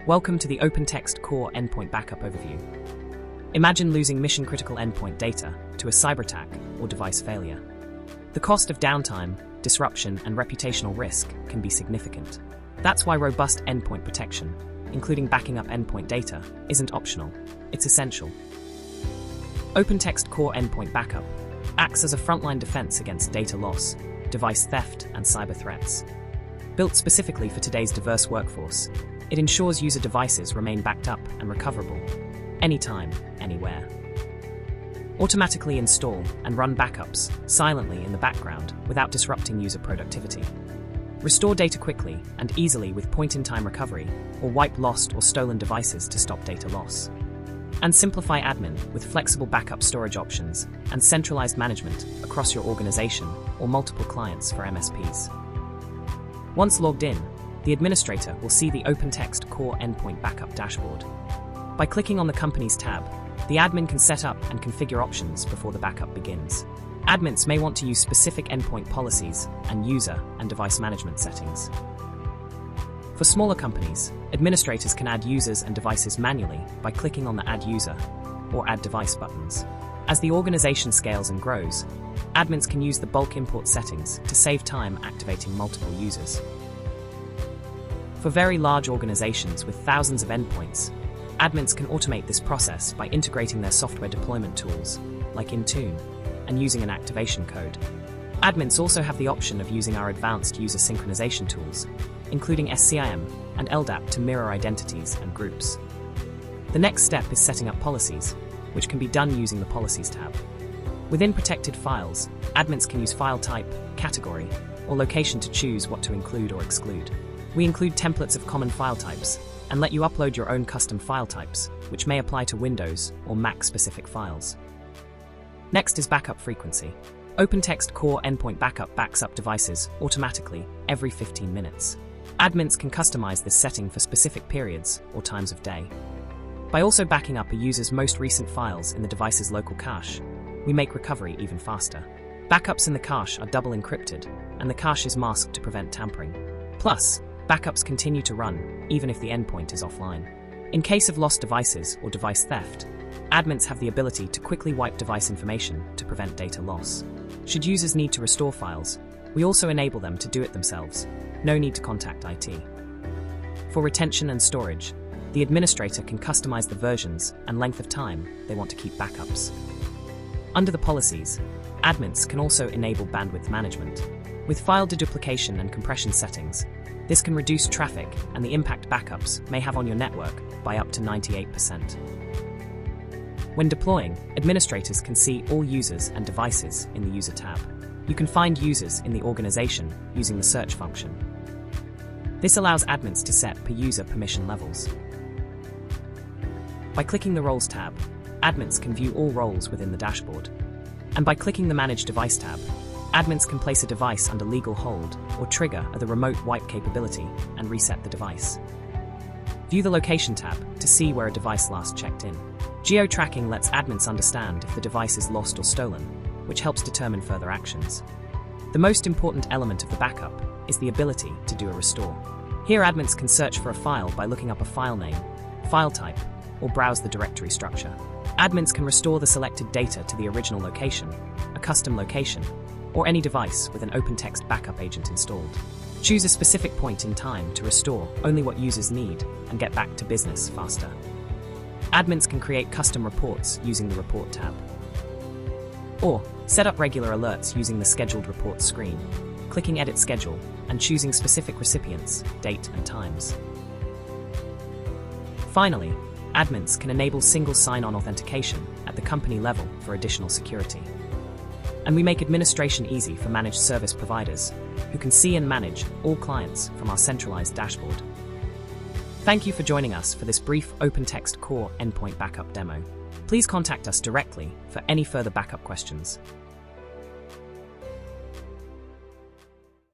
Welcome to the OpenText Core Endpoint Backup overview. Imagine losing mission-critical endpoint data to a cyber attack or device failure. The cost of downtime, disruption, and reputational risk can be significant. That's why robust endpoint protection, including backing up endpoint data, isn't optional. It's essential. OpenText Core Endpoint Backup acts as a frontline defense against data loss, device theft, and cyber threats. Built specifically for today's diverse workforce, it ensures user devices remain backed up and recoverable, anytime, anywhere. Automatically install and run backups silently in the background without disrupting user productivity. Restore data quickly and easily with point-in-time recovery, or wipe lost or stolen devices to stop data loss. And simplify admin with flexible backup storage options and centralized management across your organization or multiple clients for MSPs. Once logged in, the administrator will see the OpenText Core Endpoint Backup dashboard. By clicking on the Companies tab, the admin can set up and configure options before the backup begins. Admins may want to use specific endpoint policies and user and device management settings. For smaller companies, administrators can add users and devices manually by clicking on the Add User or Add Device buttons. As the organization scales and grows, admins can use the bulk import settings to save time activating multiple users. For very large organizations with thousands of endpoints, admins can automate this process by integrating their software deployment tools, like Intune, and using an activation code. Admins also have the option of using our advanced user synchronization tools, including SCIM and LDAP to mirror identities and groups. The next step is setting up policies, which can be done using the Policies tab. Within protected files, admins can use file type, category, or location to choose what to include or exclude. We include templates of common file types and let you upload your own custom file types, which may apply to Windows or Mac-specific files. Next is backup frequency. OpenText Core Endpoint Backup backs up devices automatically every 15 minutes. Admins can customize this setting for specific periods or times of day. By also backing up a user's most recent files in the device's local cache, we make recovery even faster. Backups in the cache are double encrypted, and the cache is masked to prevent tampering. Plus, backups continue to run, even if the endpoint is offline. In case of lost devices or device theft, admins have the ability to quickly wipe device information to prevent data loss. Should users need to restore files, we also enable them to do it themselves. No need to contact IT. For retention and storage, the administrator can customize the versions and length of time they want to keep backups. Under the policies, admins can also enable bandwidth management. With file deduplication and compression settings, this can reduce traffic and the impact backups may have on your network by up to 98%. When deploying, administrators can see all users and devices in the User tab. You can find users in the organization using the search function. This allows admins to set per-user permission levels. By clicking the Roles tab, admins can view all roles within the dashboard. And by clicking the Manage Device tab, admins can place a device under legal hold or trigger the remote wipe capability and reset the device. View the Location tab to see where a device last checked in. Geo-tracking lets admins understand if the device is lost or stolen, which helps determine further actions. The most important element of the backup is the ability to do a restore. Here admins can search for a file by looking up a file name, file type, or browse the directory structure. Admins can restore the selected data to the original location, a custom location, or any device with an OpenText backup agent installed. Choose a specific point in time to restore only what users need and get back to business faster. Admins can create custom reports using the Report tab. Or set up regular alerts using the Scheduled Reports screen, clicking Edit Schedule and choosing specific recipients, date and times. Finally, admins can enable single sign-on authentication at the company level for additional security. And we make administration easy for managed service providers, who can see and manage all clients from our centralized dashboard. Thank you for joining us for this brief OpenText Core Endpoint Backup demo. Please contact us directly for any further backup questions.